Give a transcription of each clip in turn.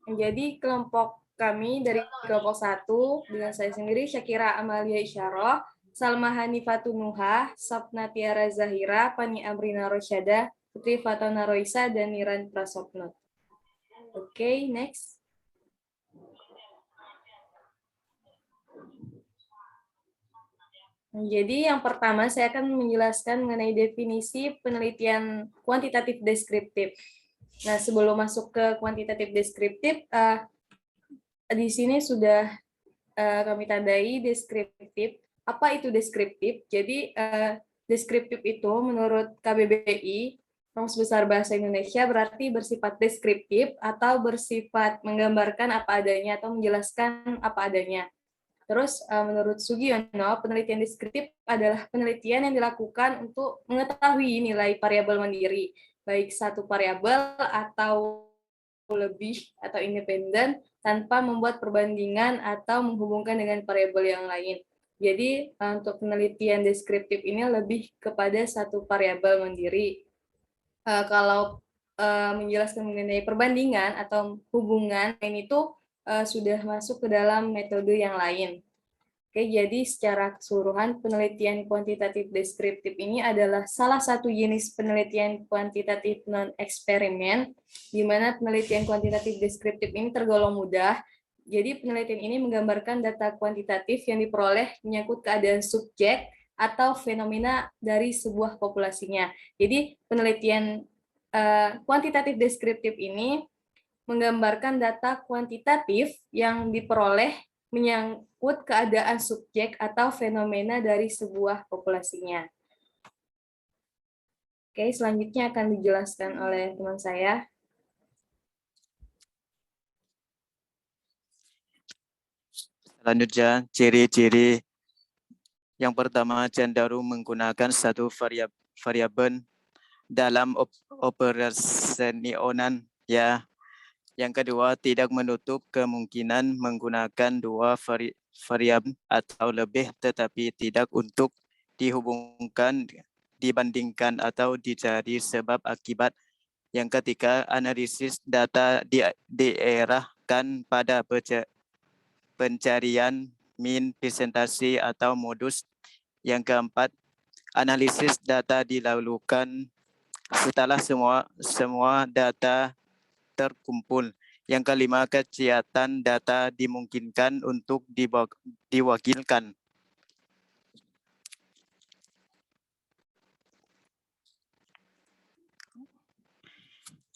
Jadi kelompok kami dari kelompok 1 dengan saya sendiri Syakira Amalia Isyarah, Salma Hanifatun Nuha, Sapna Tiara Zahira, Pani Amrina Rosyada, Putri Fatona Roisa, dan Niran Prasopno. Oke, next. Jadi yang pertama saya akan menjelaskan mengenai definisi penelitian kuantitatif deskriptif. Nah, sebelum masuk ke kuantitatif deskriptif, di sini sudah kami tandai deskriptif. Apa itu deskriptif? Jadi deskriptif itu menurut KBBI, Kamus Besar Bahasa Indonesia, berarti bersifat deskriptif atau bersifat menggambarkan apa adanya atau menjelaskan apa adanya. Terus menurut Sugiono, penelitian deskriptif adalah penelitian yang dilakukan untuk mengetahui nilai variabel mandiri, baik satu variabel atau lebih atau independen tanpa membuat perbandingan atau menghubungkan dengan variabel yang lain. Jadi untuk penelitian deskriptif ini lebih kepada satu variabel mandiri. Kalau menjelaskan mengenai perbandingan atau hubungan ini itu sudah masuk ke dalam metode yang lain. Oke, jadi secara keseluruhan penelitian kuantitatif deskriptif ini adalah salah satu jenis penelitian kuantitatif non-eksperimen, di mana penelitian kuantitatif deskriptif ini tergolong mudah. Jadi penelitian ini menggambarkan data kuantitatif yang diperoleh menyangkut keadaan subjek atau fenomena dari sebuah populasinya. Jadi penelitian kuantitatif deskriptif ini menggambarkan data kuantitatif yang diperoleh menyangkut keadaan subjek atau fenomena dari sebuah populasinya. Oke, selanjutnya akan dijelaskan oleh teman saya. Selanjutnya, ciri-ciri yang pertama cenderung menggunakan satu variabel dalam operasionan, ya. Yang kedua, tidak menutup kemungkinan menggunakan dua variabel atau lebih, tetapi tidak untuk dihubungkan, dibandingkan, atau dicari sebab akibat. Yang ketiga, analisis data diarahkan pada pencarian mean, presentasi, atau modus. Yang keempat, analisis data dilakukan setelah semua data terkumpul. Yang kelima, kecacatan data dimungkinkan untuk diwakilkan.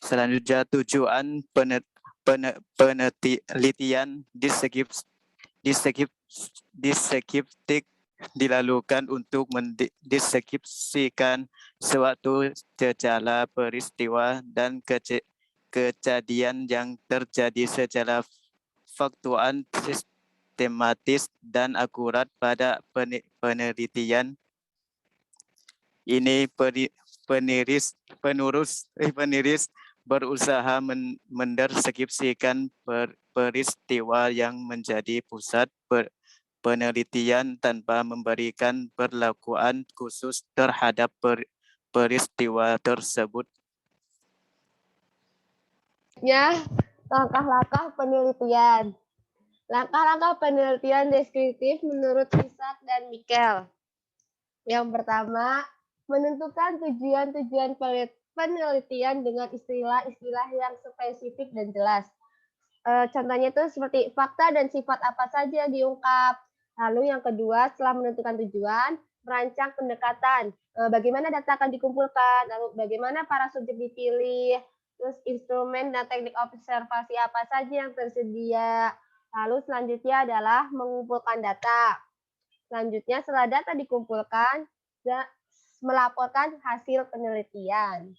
Selanjutnya, tujuan penelitian deskriptif dilakukan untuk mendeskripsikan suatu gejala, peristiwa, dan kejadian yang terjadi secara faktual, sistematis, dan akurat. Pada penelitian ini penulis berusaha mendeskripsikan peristiwa yang menjadi pusat penelitian tanpa memberikan perlakuan khusus terhadap peristiwa tersebut. Ya, langkah-langkah penelitian. Langkah-langkah penelitian deskriptif menurut Isaac dan Michael. Yang pertama, menentukan tujuan-tujuan penelitian dengan istilah-istilah yang spesifik dan jelas. Contohnya itu seperti fakta dan sifat apa saja yang diungkap. Lalu yang kedua, setelah menentukan tujuan, merancang pendekatan. Bagaimana data akan dikumpulkan, lalu bagaimana para subjek dipilih, terus instrumen dan teknik observasi apa saja yang tersedia. Lalu selanjutnya adalah mengumpulkan data. Selanjutnya setelah data dikumpulkan, melaporkan hasil penelitian.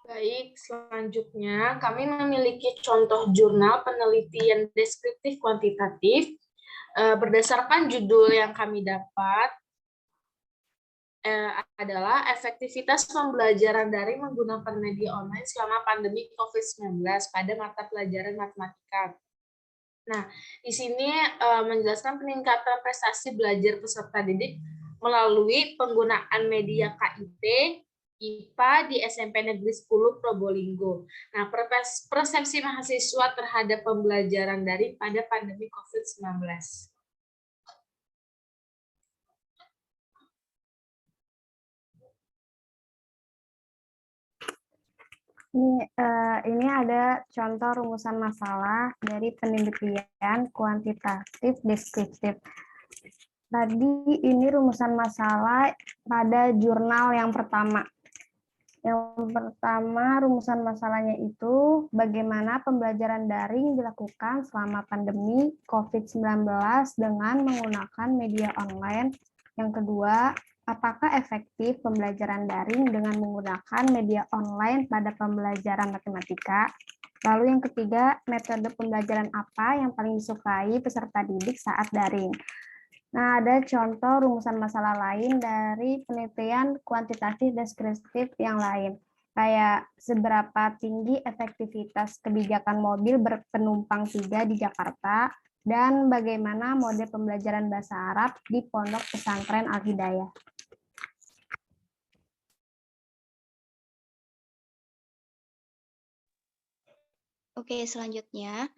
Baik, selanjutnya kami memiliki contoh jurnal penelitian deskriptif kuantitatif. Berdasarkan judul yang kami dapat, adalah efektivitas pembelajaran daring menggunakan media online selama pandemi COVID-19 pada mata pelajaran matematika. Nah, di sini menjelaskan peningkatan prestasi belajar peserta didik melalui penggunaan media KIT IPA di SMP Negeri 10 Probolinggo. Nah, persepsi mahasiswa terhadap pembelajaran daring pada pandemi COVID-19. Ini ada contoh rumusan masalah dari penelitian kuantitatif deskriptif. Tadi ini rumusan masalah pada jurnal yang pertama. Yang pertama, rumusan masalahnya itu bagaimana pembelajaran daring dilakukan selama pandemi COVID-19 dengan menggunakan media online. Yang kedua, apakah efektif pembelajaran daring dengan menggunakan media online pada pembelajaran matematika? Lalu yang ketiga, metode pembelajaran apa yang paling disukai peserta didik saat daring? Nah, ada contoh rumusan masalah lain dari penelitian kuantitatif deskriptif yang lain. Kayak seberapa tinggi efektivitas kebijakan mobil berpenumpang 3 di Jakarta, dan bagaimana mode pembelajaran bahasa Arab di Pondok Pesantren Al-Hidayah. Oke, selanjutnya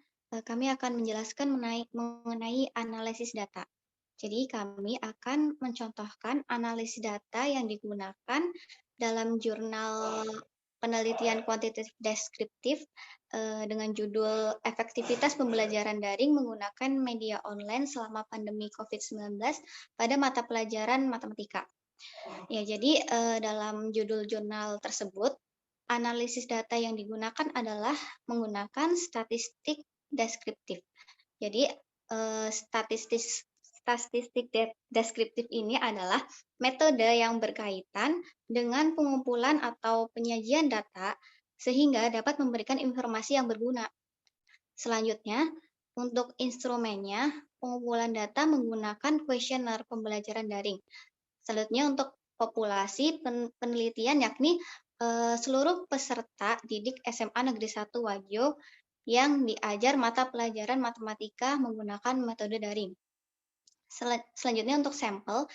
kami akan menjelaskan mengenai analisis data. Jadi kami akan mencontohkan analisis data yang digunakan dalam jurnal penelitian kuantitatif deskriptif dengan judul Efektivitas Pembelajaran Daring Menggunakan Media Online Selama Pandemi COVID-19 pada Mata Pelajaran Matematika. Ya, jadi dalam judul jurnal tersebut, analisis data yang digunakan adalah menggunakan statistik deskriptif. Jadi statistik deskriptif ini adalah metode yang berkaitan dengan pengumpulan atau penyajian data sehingga dapat memberikan informasi yang berguna. Selanjutnya, untuk instrumennya, pengumpulan data menggunakan kuesioner pembelajaran daring. Selanjutnya, untuk populasi penelitian yakni seluruh peserta didik SMA Negeri 1 Wajo yang diajar mata pelajaran matematika menggunakan metode daring. Selanjutnya untuk sampel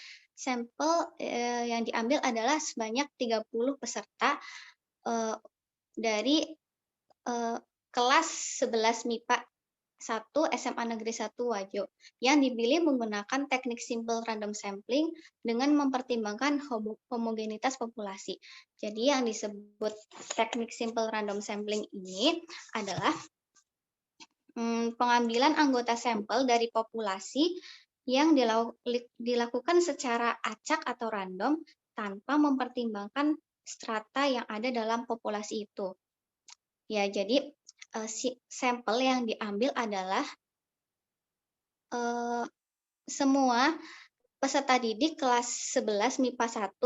yang diambil adalah sebanyak 30 peserta dari kelas 11 MIPA 1 SMA Negeri 1 Wajo yang dipilih menggunakan teknik simple random sampling dengan mempertimbangkan homogenitas populasi. Jadi yang disebut teknik simple random sampling ini adalah pengambilan anggota sampel dari populasi yang dilakukan secara acak atau random tanpa mempertimbangkan strata yang ada dalam populasi itu. Ya, jadi sampel yang diambil adalah semua peserta didik kelas 11 MIPA 1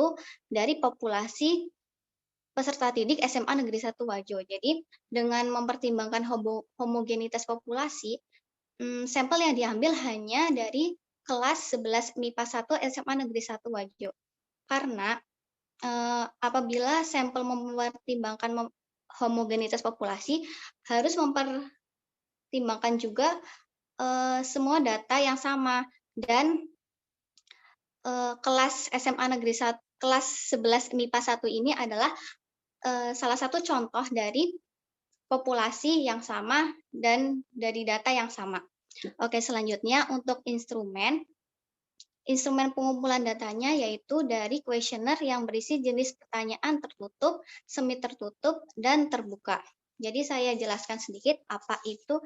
dari populasi peserta didik SMA Negeri 1 Wajo. Jadi dengan mempertimbangkan homogenitas populasi, sampel yang diambil hanya dari kelas 11 MIPA 1 SMA Negeri 1 Wajo. Karena apabila sampel mempertimbangkan homogenitas populasi, harus mempertimbangkan juga semua data yang sama, dan kelas SMA Negeri 1 kelas 11 MIPA 1 ini adalah salah satu contoh dari populasi yang sama dan dari data yang sama. Oke, selanjutnya untuk instrumen pengumpulan datanya yaitu dari kuesioner yang berisi jenis pertanyaan tertutup, semi tertutup, dan terbuka. Jadi saya jelaskan sedikit apa itu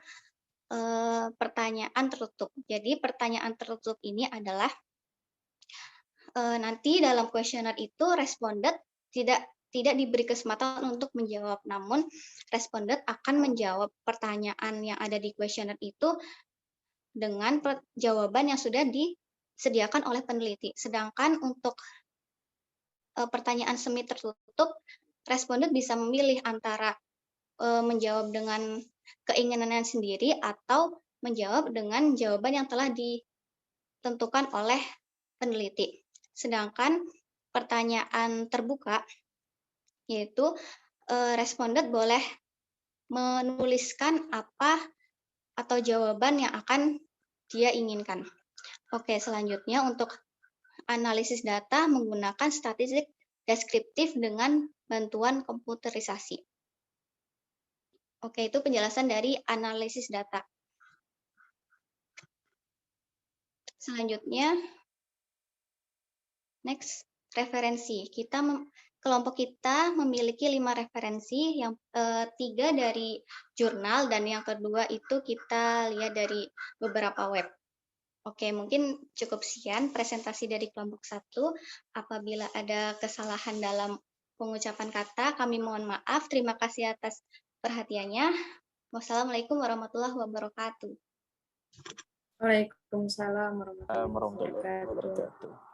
pertanyaan tertutup. Jadi pertanyaan tertutup ini adalah nanti dalam kuesioner itu responden tidak diberi kesempatan untuk menjawab, namun responden akan menjawab pertanyaan yang ada di kuesioner itu dengan jawaban yang sudah disediakan oleh peneliti. Sedangkan untuk pertanyaan semi tertutup, responden bisa memilih antara menjawab dengan keinginannya sendiri atau menjawab dengan jawaban yang telah ditentukan oleh peneliti. Sedangkan pertanyaan terbuka, yaitu responden boleh menuliskan apa atau jawaban yang akan dia inginkan. Oke, selanjutnya untuk analisis data menggunakan statistik deskriptif dengan bantuan komputerisasi. Oke, itu penjelasan dari analisis data. Selanjutnya, next, referensi. Kelompok kita memiliki 5 referensi, yang 3 dari jurnal dan yang kedua itu kita lihat dari beberapa web. Oke, mungkin cukup sekian presentasi dari kelompok 1. Apabila ada kesalahan dalam pengucapan kata, kami mohon maaf. Terima kasih atas perhatiannya. Wassalamualaikum warahmatullahi wabarakatuh. Waalaikumsalam warahmatullahi warahmatullahi wabarakatuh. wabarakatuh.